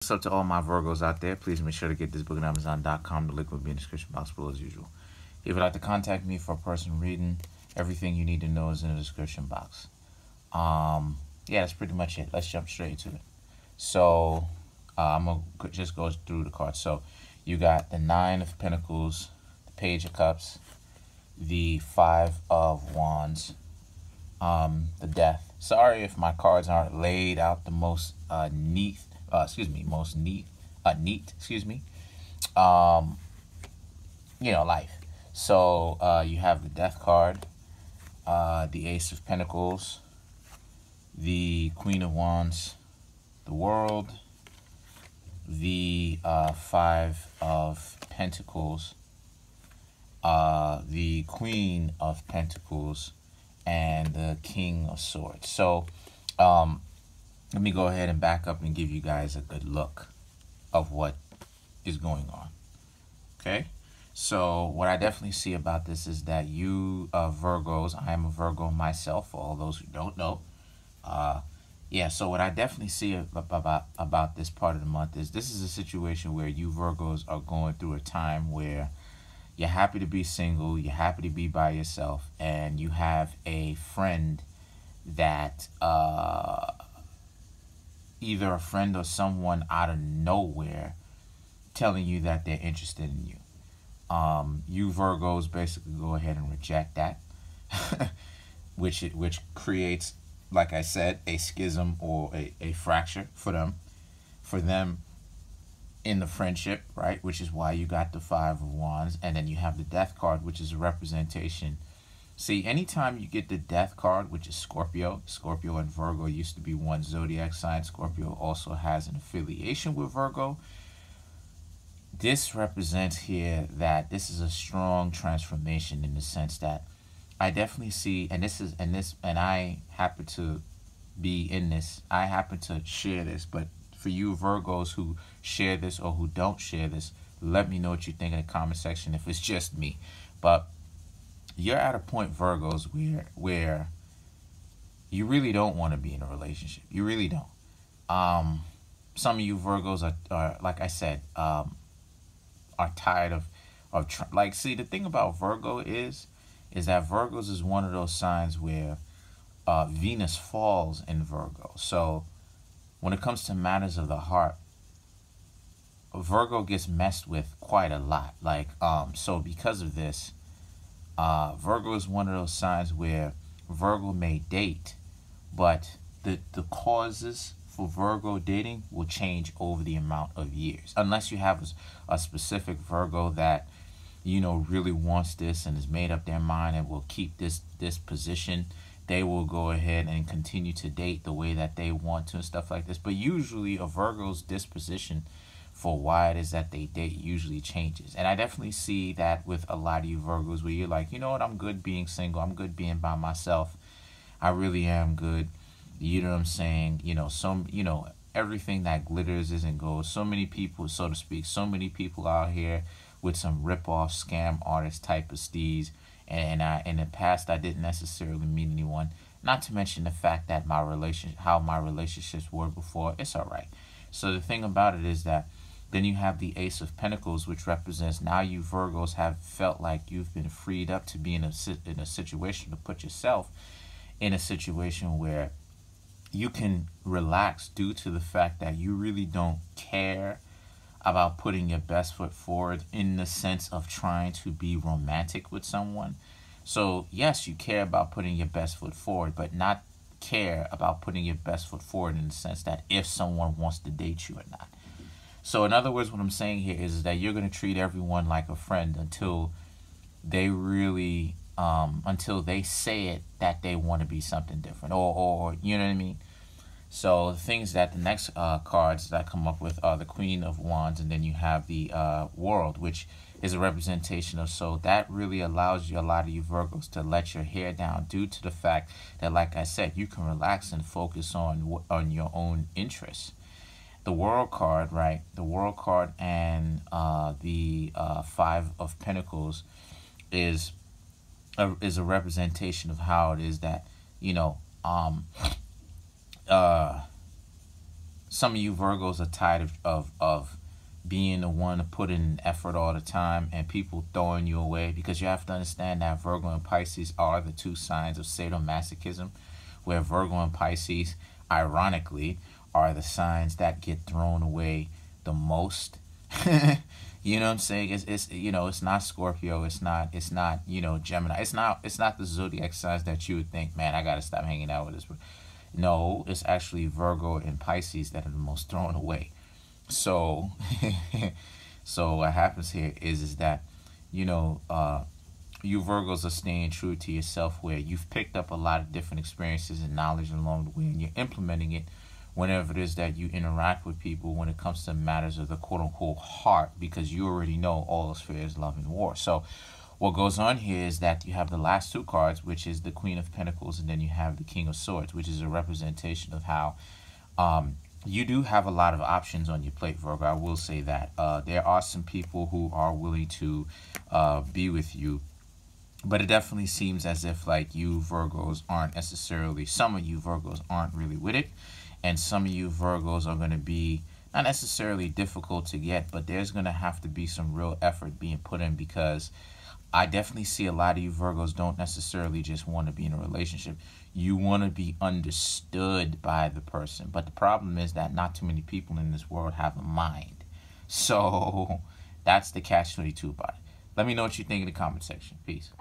What's up to all my Virgos out there? Please make sure to get this book at Amazon.com. The link will be in the description box below as usual. If you'd like to contact me for a personal reading, everything you need to know is in the description box. Yeah, that's pretty much it. Let's jump straight to it. So, I'm going to just go through the cards. So, you got the Nine of Pentacles, the Page of Cups, the Five of Wands, the Death. Sorry if my cards aren't laid out the most neat, life. So you have the Death card, the Ace of Pentacles, the Queen of Wands, the World, the Five of Pentacles, the Queen of Pentacles, and the King of Swords. So let me go ahead and back up and give you guys a good look of what is going on. Okay, so what I definitely see about this is that you Virgos, I am a Virgo myself, for all those who don't know. So what I definitely see about this part of the month is this is a situation where you Virgos are going through a time where you're happy to be single, you're happy to be by yourself, and you have a friend that either a friend or someone out of nowhere telling you that they're interested in you. You Virgos basically go ahead and reject that, which creates, like I said, a schism or a fracture for them in the friendship, right? Which is why you got the Five of Wands, and then you have the Death card, which is a representation. See, anytime you get the Death card, which is Scorpio and Virgo used to be one zodiac sign. Scorpio also has an affiliation with Virgo. This represents here that this is a strong transformation in the sense that I definitely see, and I happen to be in this. I happen to share this, but for you Virgos who share this or who don't share this, let me know what you think in the comment section if it's just me. But you're at a point, Virgos, where you really don't want to be in a relationship. You really don't. Some of you Virgos are like I said, are tired of see, the thing about Virgo is that Virgos is one of those signs where Venus falls in Virgo. So when it comes to matters of the heart, Virgo gets messed with quite a lot. So because of this, Virgo is one of those signs where Virgo may date, but the causes for Virgo dating will change over the amount of years. Unless you have a specific Virgo that, really wants this and has made up their mind and will keep this position, they will go ahead and continue to date the way that they want to and stuff like this. But usually a Virgo's disposition for why it is that they date usually changes. And I definitely see that with a lot of you Virgos where you're like, you know what, I'm good being single. I'm good being by myself. I really am good. You know what I'm saying? Everything that glitters isn't gold. So many people, so to speak, out here with some rip-off scam artist type of steez. And in the past, I didn't necessarily meet anyone. Not to mention the fact that how my relationships were before, it's all right. So the thing about it is that then you have the Ace of Pentacles, which represents now you Virgos have felt like you've been freed up to be in a situation to put yourself in a situation where you can relax due to the fact that you really don't care about putting your best foot forward in the sense of trying to be romantic with someone. So yes, you care about putting your best foot forward, but not care about putting your best foot forward in the sense that if someone wants to date you or not. So in other words, what I'm saying here is that you're going to treat everyone like a friend until they really, until they say it that they want to be something different, or you know what I mean? So the things that the next cards that I come up with are the Queen of Wands, and then you have the World, which is a representation of, so that really allows you, a lot of you Virgos, to let your hair down due to the fact that, like I said, you can relax and focus on your own interests. The World card, right? The World card and the Five of Pentacles is a representation of how it is that some of you Virgos are tired of being the one to put in effort all the time and people throwing you away, because you have to understand that Virgo and Pisces are the two signs of sadomasochism, where Virgo and Pisces, ironically, are the signs that get thrown away the most. You know what I'm saying? It's you know, it's not Scorpio, it's not you know, Gemini. It's not the zodiac signs that you would think, man, I gotta stop hanging out with this. No, it's actually Virgo and Pisces that are the most thrown away. So so what happens here is that, you know, you Virgos are staying true to yourself, where you've picked up a lot of different experiences and knowledge along the way, and you're implementing it whenever it is that you interact with people when it comes to matters of the quote-unquote heart, because you already know all is fair is love and war. So what goes on here is that you have the last two cards, which is the Queen of Pentacles, and then you have the King of Swords, which is a representation of how you do have a lot of options on your plate, Virgo. I will say that. There are some people who are willing to be with you, but it definitely seems as if, like, you Virgos aren't necessarily, some of you Virgos aren't really with it, and some of you Virgos are going to be not necessarily difficult to get, but there's going to have to be some real effort being put in, because I definitely see a lot of you Virgos don't necessarily just want to be in a relationship. You want to be understood by the person. But the problem is that not too many people in this world have a mind. So that's the catch-22 about it. Let me know what you think in the comment section. Peace.